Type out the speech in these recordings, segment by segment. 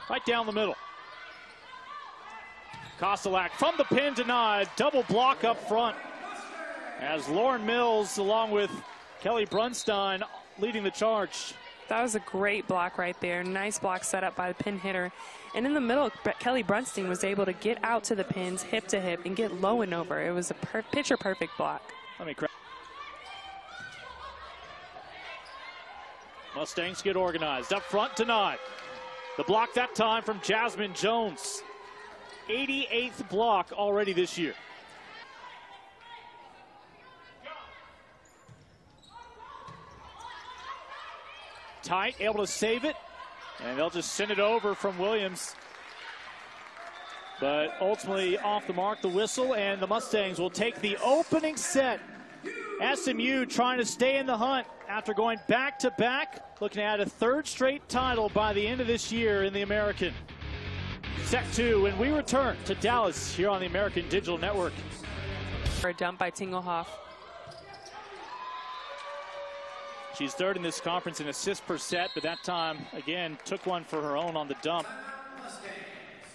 right down the middle. Kostelak from the pin denied. Double block up front as Lauren Mills along with Kelly Brunstein leading the charge. That was a great block right there. Nice block set up by the pin hitter. And in the middle, Kelly Brunstein was able to get out to the pins hip to hip and get low and over. It was a picture-perfect block. Mustangs get organized. Up front, denied. The block that time from Jasmine Jones. 88th block already this year. Tight, able to save it, and they'll just send it over from Williams. But ultimately off the mark, the whistle, and the Mustangs will take the opening set. SMU trying to stay in the hunt after going back-to-back, looking at a third straight title by the end of this year in the American. Set 2, and we return to Dallas here on the American Digital Network. For a dump by Tingelhoff. She's third in this conference in assists per set, but that time, again, took one for her own on the dump.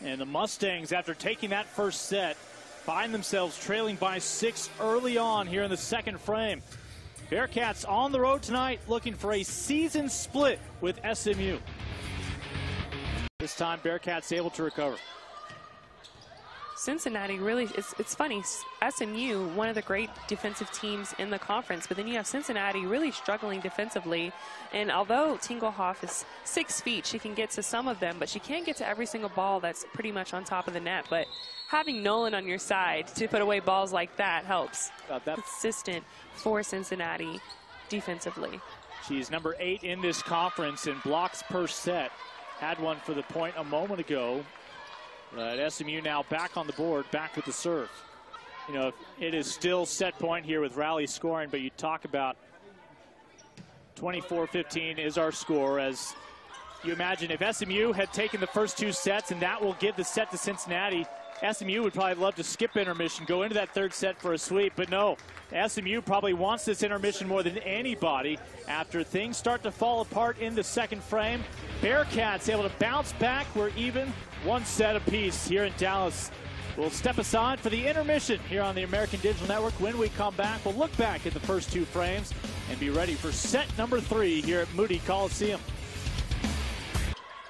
And the Mustangs, after taking that first set, find themselves trailing by 6 early on here in the second frame. Bearcats on the road tonight looking for a season split with SMU. This time, Bearcats able to recover. Cincinnati really, it's funny, SMU, one of the great defensive teams in the conference, but then you have Cincinnati really struggling defensively. And although Tingelhoff is 6 feet, she can get to some of them, but she can't get to every single ball that's pretty much on top of the net. But having Nolan on your side to put away balls like that helps. Consistent for Cincinnati defensively. She's number 8 in this conference in blocks per set. Had one for the point a moment ago. SMU now back on the board, back with the serve. You know, it is still set point here with rally scoring, but you talk about 24-15 is our score. As you imagine, if SMU had taken the first 2 sets and that will give the set to Cincinnati, SMU would probably love to skip intermission, go into that third set for a sweep, but no. SMU probably wants this intermission more than anybody after things start to fall apart in the second frame. Bearcats able to bounce back. We're even 1 set apiece here in Dallas. We'll step aside for the intermission here on the American Digital Network. When we come back, we'll look back at the first 2 frames and be ready for set number 3 here at Moody Coliseum.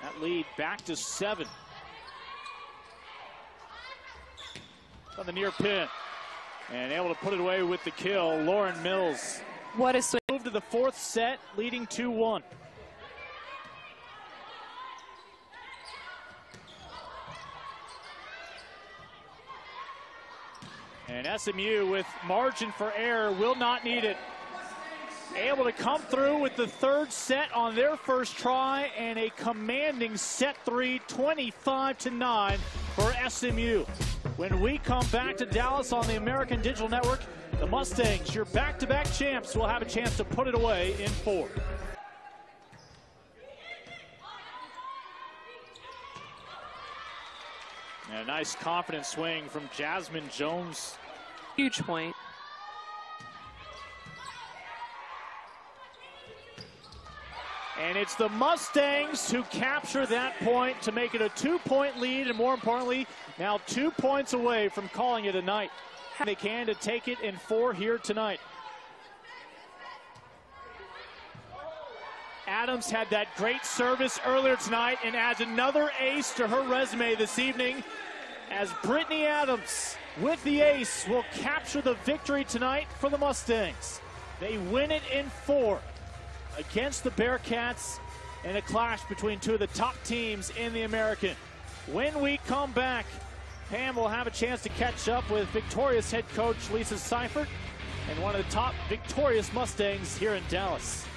That lead back to 7. On the near pin. And able to put it away with the kill, Lauren Mills. What a swing. Move to the 4th set, leading 2-1. And SMU with margin for error will not need it. Able to come through with the 3rd set on their first try and a commanding set 3, 25-9 for SMU. When we come back to Dallas on the American Digital Network, the Mustangs, your back-to-back champs, will have a chance to put it away in 4. And a nice confident swing from Jasmine Jones. Huge point. And it's the Mustangs who capture that point to make it a 2-point lead, and more importantly, now 2 points away from calling it a night. They can to take it in 4 here tonight. Adams had that great service earlier tonight and adds another ace to her resume this evening, as Brittany Adams with the ace will capture the victory tonight for the Mustangs. They win it in 4 against the Bearcats in a clash between 2 of the top teams in the American. When we come back, Pam will have a chance to catch up with victorious head coach Lisa Seifert and one of the top victorious Mustangs here in Dallas.